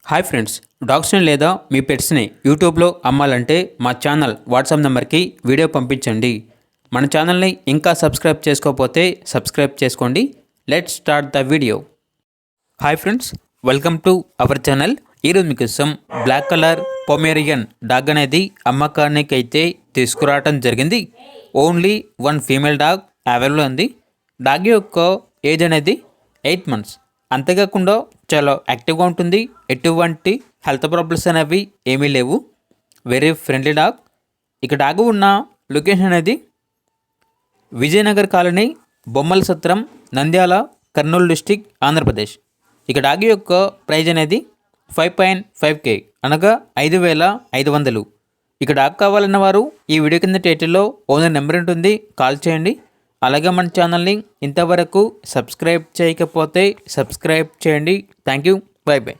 Hi friends, డాగ్స్ని లేదా మీ పెట్స్ని యూట్యూబ్లో అమ్మాలంటే మా ఛానల్ వాట్సాప్ నెంబర్కి వీడియో పంపించండి. మన ఛానల్ని ఇంకా సబ్స్క్రైబ్ చేసుకోకపోతే సబ్స్క్రైబ్ చేసుకోండి. Let's start the video. Hi friends, welcome to our channel. ఈరోజు మీకోసం బ్లాక్ కలర్ పొమేరియన్ డాగ్ అనేది అమ్మకానికి అయితే తీసుకురావడం జరిగింది. Only one female dog available ఉంది. డాగ్ యొక్క ఏజ్ అనేది 8 months. అంతేకాకుండా చాలా యాక్టివ్గా ఉంటుంది. ఎటువంటి హెల్త్ ప్రాబ్లమ్స్ అనేవి ఏమీ లేవు. Very friendly dog. ఇక డాగ్ ఉన్న లొకేషన్ అనేది విజయనగర్ కాలనీ, బొమ్మల సత్రం, నంద్యాల, కర్నూలు డిస్టిక్, ఆంధ్రప్రదేశ్. ఇక డాగ్ యొక్క ప్రైజ్ అనేది 5.5K, అనగా 5,500. ఇక డాగ్ కావాలన్న వారు ఈ వీడియో కింద టైటిల్లో ఓనర్ నెంబర్ ఉంటుంది, కాల్ చేయండి. అలాగే మన ఛానల్ని ఇంతవరకు సబ్స్క్రైబ్ చేయకపోతే సబ్స్క్రైబ్ చేయండి. Thank you. By by.